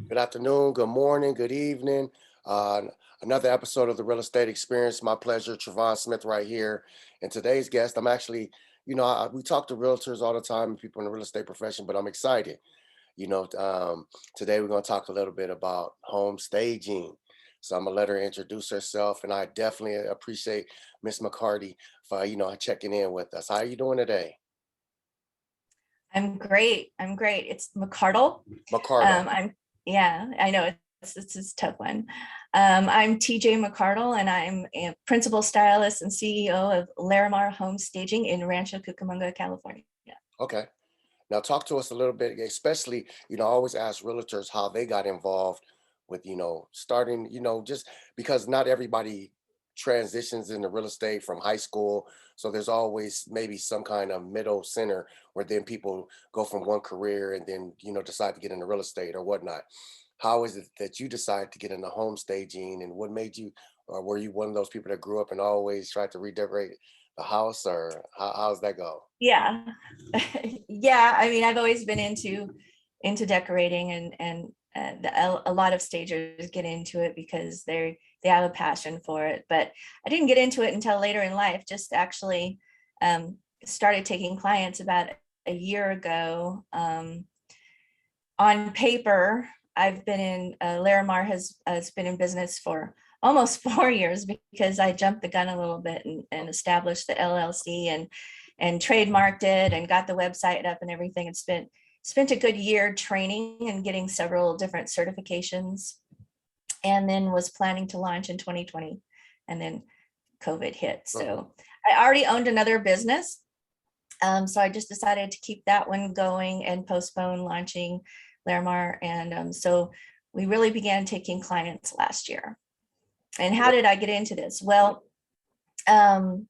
Good afternoon, good morning, good evening. Uh, Another episode of the Real Estate Experience. My pleasure, Travon Smith, right here. And today's guest, I'm actually, we talk to realtors all the time and people in the real estate profession, but I'm excited. You know, um, Today we're going to talk a little bit about home staging. So I'm gonna let her introduce herself, and I definitely appreciate Miss McCarty for checking in with us. How are you doing today, I'm great. I'm great. It's McARDLE. McCardle? I'm yeah, I know it's a tough one. I'm TJ McARDLE, and I'm a principal stylist and CEO of Larimar Home Staging in Rancho Cucamonga, California. Okay. Now, talk to us a little bit, especially, I always ask realtors how they got involved with, starting, just because not everybody transitions into real estate from high school. So there's always maybe some kind of middle center where then people go from one career and then, decide to get into real estate or whatnot. How is it that you decided to get into home staging, and what made you, or were you one of those people that grew up and always tried to redecorate the house, or how's that go? Yeah. Yeah, I mean, I've always been into decorating, a lot of stagers get into it because they have a passion for it. But I didn't get into it until later in life. Just actually um, started taking clients about a year ago. On paper, I've been in Larimar has been in business for almost 4 years because I jumped the gun a little bit and established the LLC and trademarked it and got the website up and everything. And spent a good year training and getting several different certifications, and then was planning to launch in 2020, and then COVID hit. Mhm. So I already owned another business. So I just decided to keep that one going and postpone launching Larimar. And so we really began taking clients last year. And how did I get into this? Well, um,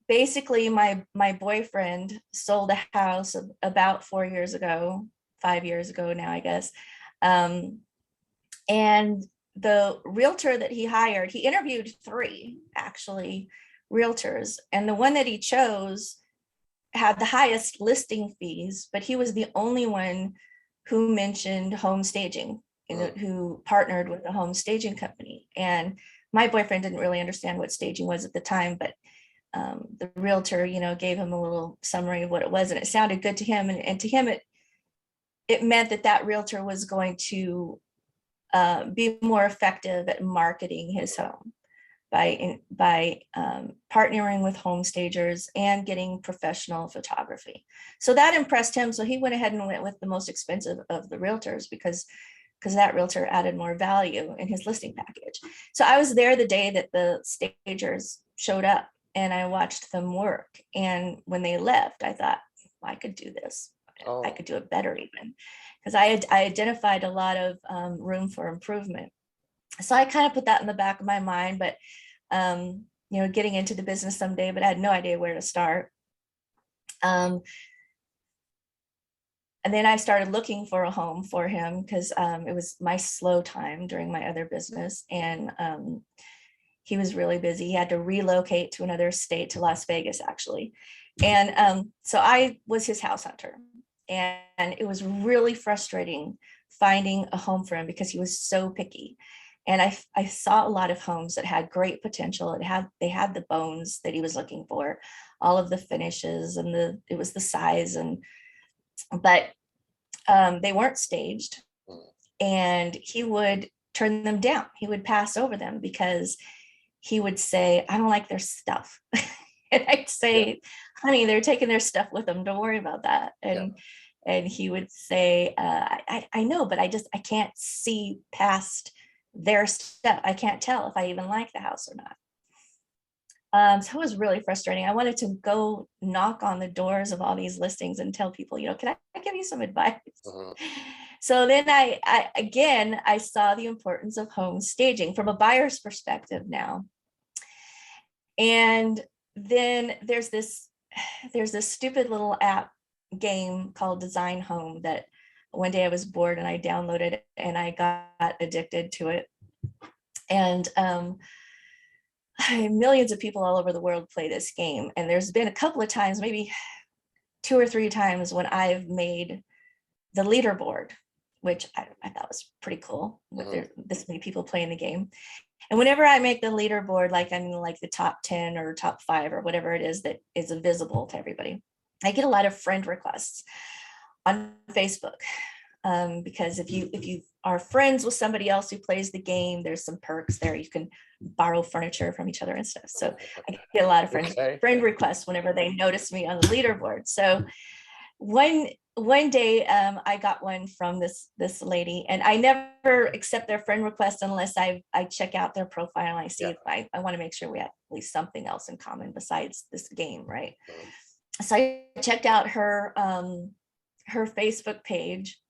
basically my boyfriend sold a house about 4 years ago, 5 years ago now, I guess. Um, and the realtor that he hired, he interviewed three actually realtors, and the one that he chose had the highest listing fees, but he was the only one who mentioned home staging, Mm. who partnered with a home staging company. And my boyfriend didn't really understand what staging was at the time, but the realtor, gave him a little summary of what it was, and it sounded good to him. And to him, it meant that that realtor was going to be more effective at marketing his home by partnering with home stagers and getting professional photography. So that impressed him. So he went ahead and went with the most expensive of the realtors because that realtor added more value in his listing package. So I was there the day that the stagers showed up, and I watched them work. And when they left, I thought, I could do this. I Oh. could do it better even, because I identified a lot of room for improvement. So I kind of put that in the back of my mind, but getting into the business someday, but I had no idea where to start. Um, and then I started looking for a home for him because it was my slow time during my other business. And he was really busy. He had to relocate to another state, to Las Vegas, actually. And so I was his house hunter. And it was really frustrating finding a home for him because he was so picky. And I saw a lot of homes that had great potential. They had the bones that he was looking for, all of the finishes, and it was the size, but they weren't staged, Mm. and he would turn them down. He would pass over them because he would say, I don't like their stuff. And I'd Yeah. say, honey, they're taking their stuff with them. Don't worry about that. Yeah. And he would say, I know, but I can't see past their stuff. I can't tell if I even like the house or not. So it was really frustrating. I wanted to go knock on the doors of all these listings and tell people, can I give you some advice? Mhm. So then I saw the importance of home staging from a buyer's perspective now. And then there's this stupid little app game called Design Home that one day I was bored and I downloaded it and I got addicted to it. And millions of people all over the world play this game. And there's been a couple of times, maybe two or three times, when I've made the leaderboard which I thought was pretty cool with Mhm. this many people playing the game. And whenever I make the leaderboard, like I'm in like the top 10 or top 5 or whatever it is that is visible to everybody, I get a lot of friend requests on Facebook. Because if you are friends with somebody else who plays the game, there's some perks there. You can borrow furniture from each other and stuff. So I get a lot of Okay. friend requests whenever they notice me on the leaderboard. So one day I got one from this lady, and I never accept their friend request unless I check out their profile and I see Yeah. if I want to make sure we have at least something else in common besides this game, right? Mhm. So I checked out her Facebook page,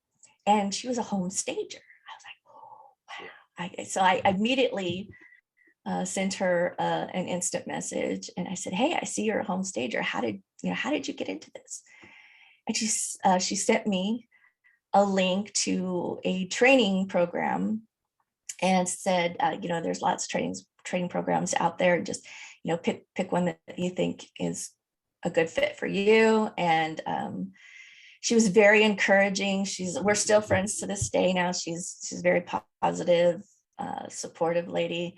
and she was a home stager. I was like, oh Yeah. wow. So I immediately sent her an instant message, and I said, hey, I see you're a home stager. How did you get into this? And she sent me a link to a training program and said, there's lots of training programs out there. Just, pick one that you think is a good fit for you. And she was very encouraging. We're still friends to this day now. She's very positive, supportive lady.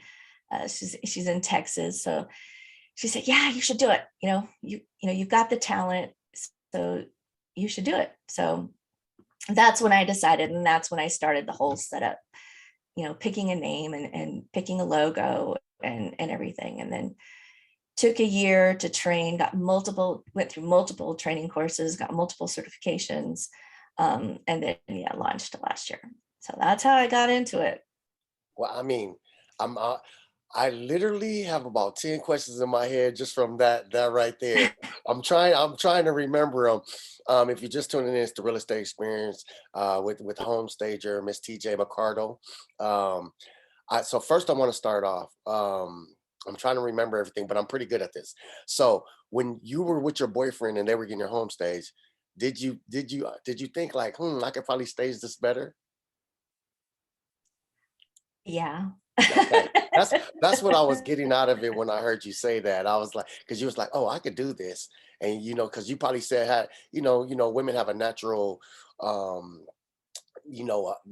She's in Texas. So she said, yeah, you should do it. You've got the talent, so you should do it. So that's when I decided, and that's when I started the whole setup, picking a name and picking a logo and everything. And then took a year to train, went through multiple training courses, got multiple certifications, and then launched last year. So that's how I got into it. Well, I mean, I'm I literally have about 10 questions in my head just from that right there. I'm trying to remember them. If you're just tuning in, it's the real estate experience with home stager, Miss TJ McARDLE. Um, so first I want to start off. I'm trying to remember everything, but I'm pretty good at this. So when you were with your boyfriend and they were getting your home stage, did you think like, I could probably stage this better? Yeah. Okay. That's what I was getting out of it when I heard you say that. I was like, because you was like, oh, I could do this. And because you probably said had, women have a natural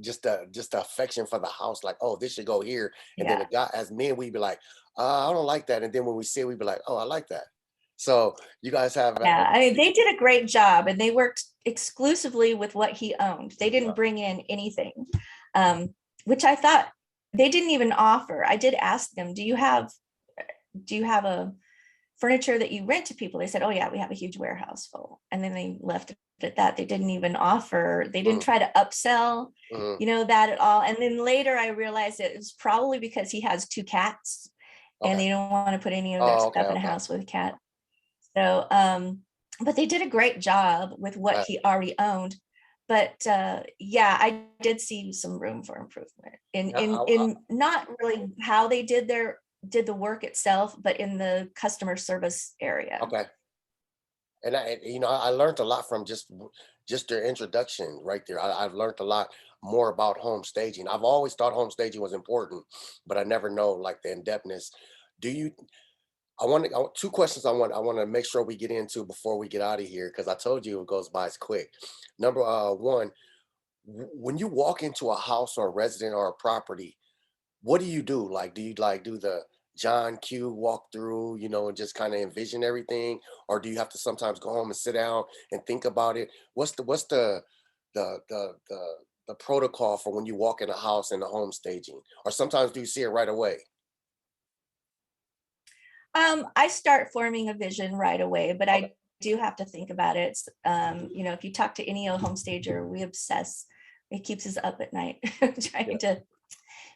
just a affection for the house, like, oh, this should go here. And then Yeah. the guy as men, we'd be like, I don't like that. And then when we see it, we'd be like, oh, I like that. So you guys have Yeah, I mean, they did a great job, and they worked exclusively with what he owned. They uh, didn't bring in anything, um, which I thought they didn't even offer. I did ask them, do you have a furniture that you rent to people? They said, oh yeah, we have a huge warehouse full. And then they left it at that. They didn't even offer, they didn't mm, try to upsell, mm, that at all. And then later I realized it was probably because he has 2 cats, and okay. they don't want to put any of their Oh, okay, stuff in a okay. house with a cat. So, but they did a great job with what Right. he already owned. But yeah, I did see some room for improvement in Yeah, in in not really how they did the work itself, but in the customer service area. okay. And I learned a lot from just their introduction right there. I've learned a lot more about home staging. I've always thought home staging was important, but I never know like the in-depthness. Do you two questions I want to make sure we get into before we get out of here, because I told you it goes by as quick. Number one, when you walk into a house or a resident or a property, what do you do? Like, do you like do the John Q walk through, and just kind of envision everything, or do you have to sometimes go home and sit down and think about it? What's the protocol for when you walk in a house in the home staging, or sometimes do you see it right away? I start forming a vision right away, but Okay. I do have to think about it. If you talk to any old home stager, we obsess. It keeps us up at night Yeah. trying to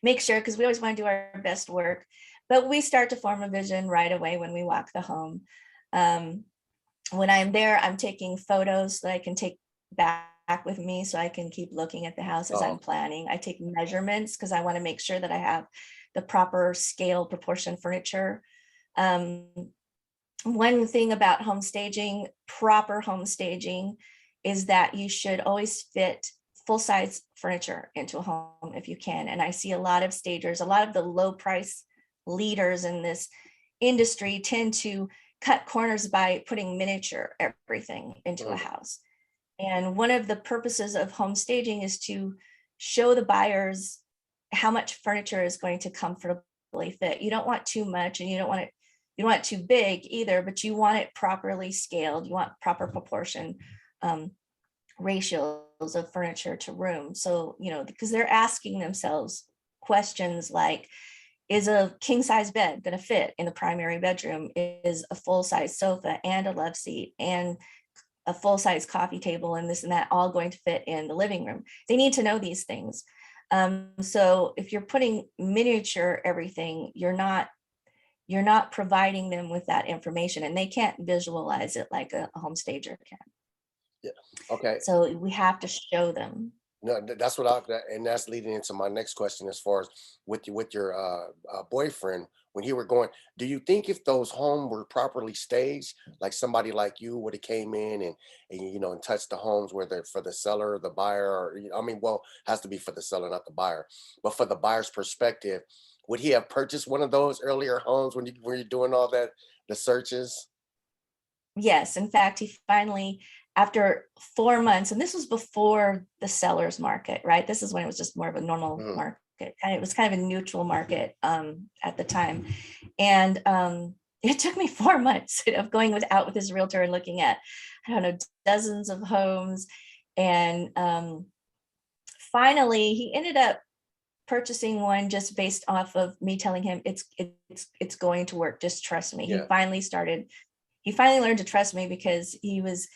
make sure, because we always want to do our best work. But we start to form a vision right away when we walk the home. Um, when I'm there, I'm taking photos that I can take back with me so I can keep looking at the house as Oh, I'm planning. I take measurements because I want to make sure that I have the proper scale proportion furniture. Um, One thing about home staging, proper home staging, is that you should always fit full size furniture into a home if you can. And I see a lot of stagers, a lot of the low price leaders in this industry tend to cut corners by putting miniature everything into a mm, house. And one of the purposes of home staging is to show the buyers how much furniture is going to comfortably fit. You don't want too much, and you don't want it too big either, but you want it properly scaled. You want proper proportion ratios of furniture to room. So, because they're asking themselves questions like, is a king size bed going to fit in the primary bedroom? Is a full size sofa and a love seat and a full size coffee table and this and that all going to fit in the living room? They need to know these things. So if you're putting miniature everything, you're not providing them with that information, and they can't visualize it like a home stager can. Yeah. Okay. So we have to show them. No, that's what and that's leading into my next question as far as with your boyfriend when he were going. Do you think if those homes were properly staged, like somebody like you would have came in and touched the homes where they're for the seller, the buyer, or I mean, well, has to be for the seller, not the buyer, but for the buyer's perspective, would he have purchased one of those earlier homes when you're doing all that, the searches? Yes, in fact, he finally, after 4 months, and this was before the seller's market, right? This is when it was just more of a normal Mhm. market. It was kind of a neutral market at the time. And it took me 4 months of going out with his realtor and looking at, I don't know, dozens of homes. And finally, he ended up purchasing one just based off of me telling him it's going to work. Just trust me. Yeah. He finally learned to trust me because he was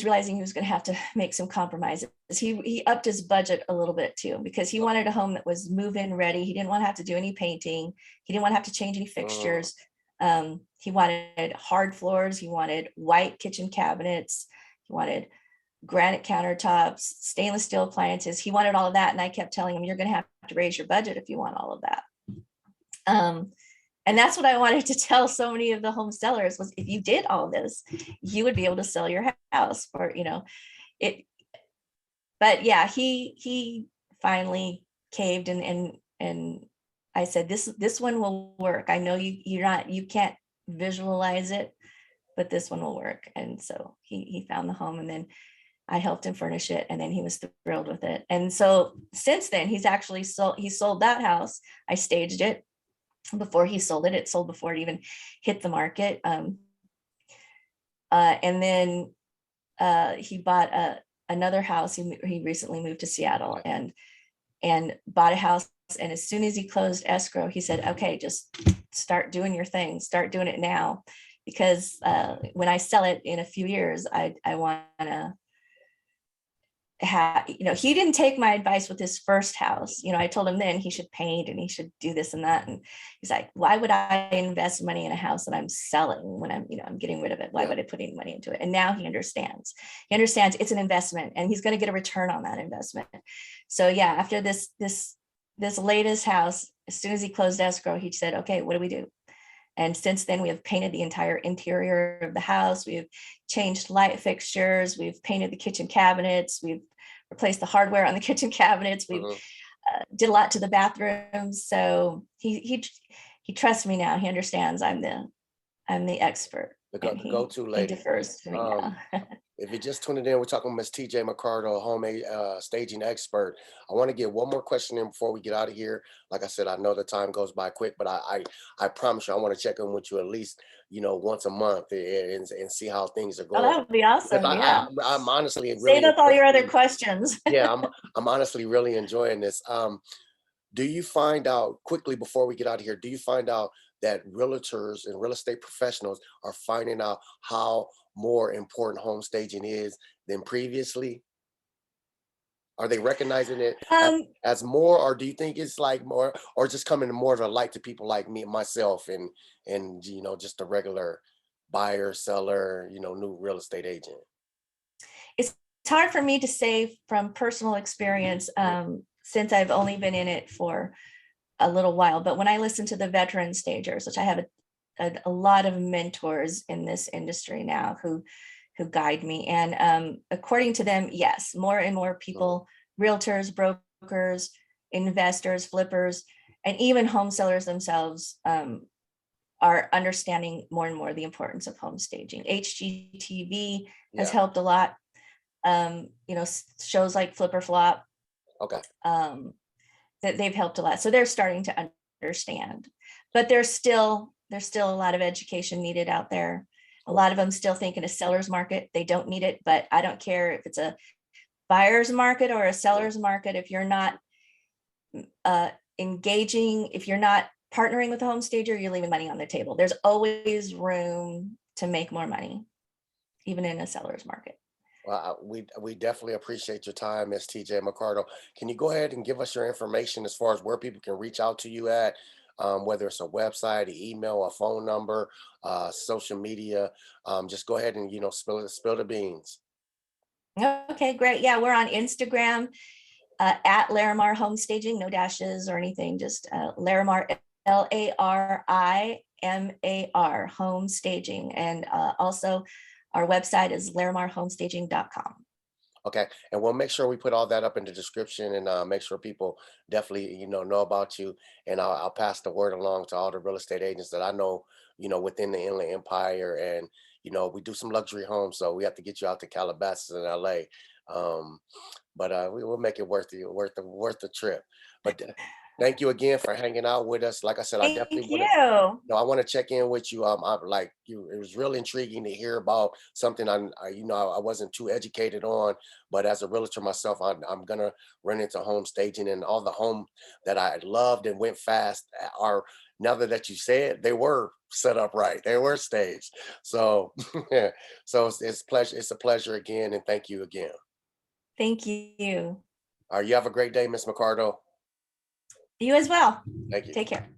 realizing he was going to have to make some compromises. He upped his budget a little bit too, because he wanted a home that was move-in ready. He didn't want to have to do any painting. He didn't want to have to change any Mm. fixtures. He wanted hard floors. He wanted white kitchen cabinets. He wanted granite countertops, stainless steel appliances. He wanted all of that. And I kept telling him, you're going to have to raise your budget if you want all of that. And that's what I wanted to tell so many of the home sellers was, if you did all this, you would be able to sell your house for, it. But yeah, he finally caved, and I said, this one will work. I know you can't visualize it, but this one will work. And so he found the home, and then I helped him furnish it, and then he was thrilled with it. And so since then, he sold that house. I staged it before he sold it. It sold before it even hit the market. And then he bought another house. He recently moved to Seattle and bought a house. And as soon as he closed escrow, he said, okay, just start doing your thing. Start doing it now. Because when I sell it in a few years, I want to he didn't take my advice with his first house. I told him then he should paint and he should do this and that. And he's like, why would I invest money in a house that I'm selling when I'm getting rid of it? Why would I put any money into it? And now he understands. He understands it's an investment, and he's going to get a return on that investment. So yeah, after this latest house, as soon as he closed escrow, he said, okay, what do we do? And since then, we have painted the entire interior of the house. We've changed light fixtures. We've painted the kitchen cabinets. We've replaced the hardware on the kitchen cabinets. We've did a lot to the bathrooms. So he trusts me now. He understands I'm the expert. The And go-to he lady. defers to me now. If you just tuned in, we're talking with Miss TJ McARDLE, homemade staging expert. I want to get one more question in before we get out of here. Like I said, I know the time goes by quick, but I promise you, I want to check in with you at least once a month and see how things are Oh, that going. would be Because awesome. Yeah. I'm honestly Save really up all your other enjoying. questions. Yeah, I'm honestly really enjoying this. Do you find out quickly before we get out of here? Do you find out that realtors and real estate professionals are finding out how more important home staging is than previously? Are they recognizing it Um, as more, or do you think it's like more, or just coming to more of a light to people like me, myself, and just a regular buyer, seller, new real estate agent? it's hard for me to say from personal experience, since I've only been in it for a little while. But when I listen to the veteran stagers, which I have a lot of mentors in this industry now who guide me, and according to them, yes, more and more Mhm. people, realtors, brokers, investors, flippers, and even home sellers themselves are understanding more and more the importance of home staging. HGTV has Yeah. helped a lot. Shows like Flip or Flop. Okay. That they've helped a lot. So they're starting to understand, but there's still a lot of education needed out there. A lot of them still think in a seller's market, they don't need it, but I don't care if it's a buyer's market or a seller's market. If you're not engaging, if you're not partnering with a home stager, you're leaving money on the table. There's always room to make more money, even in a seller's market. Well, we definitely appreciate your time, Miss TJ McARDLE. Can you go ahead and give us your information as far as where people can reach out to you at, whether it's a website, an email, a phone number, social media? Just go ahead and spill the beans. Okay, great. Yeah, we're on Instagram at Larimar Home Staging, no dashes or anything, just Larimar, Larimar Home Staging. And also our website is larimarhomestaging.com. Okay, and we'll make sure we put all that up in the description and make sure people definitely know about you. And I'll pass the word along to all the real estate agents that I know, within the Inland Empire. And we do some luxury homes, so we have to get you out to Calabasas in LA. Um, but we will make it worth the trip. But thank you again for hanging out with us. Like I said, I definitely Thank want to. you. No, I want to check in with you. I like you. It was really intriguing to hear about something I wasn't too educated on, but as a realtor myself, I'm gonna run into home staging, and all the home that I loved and went fast are, now that you say it, they were set up right. They were staged. So, yeah. So it's pleasure. It's a pleasure again, and thank you again. Thank you. You have a great day, Miss McArdle. You as well. Thank you. Take care.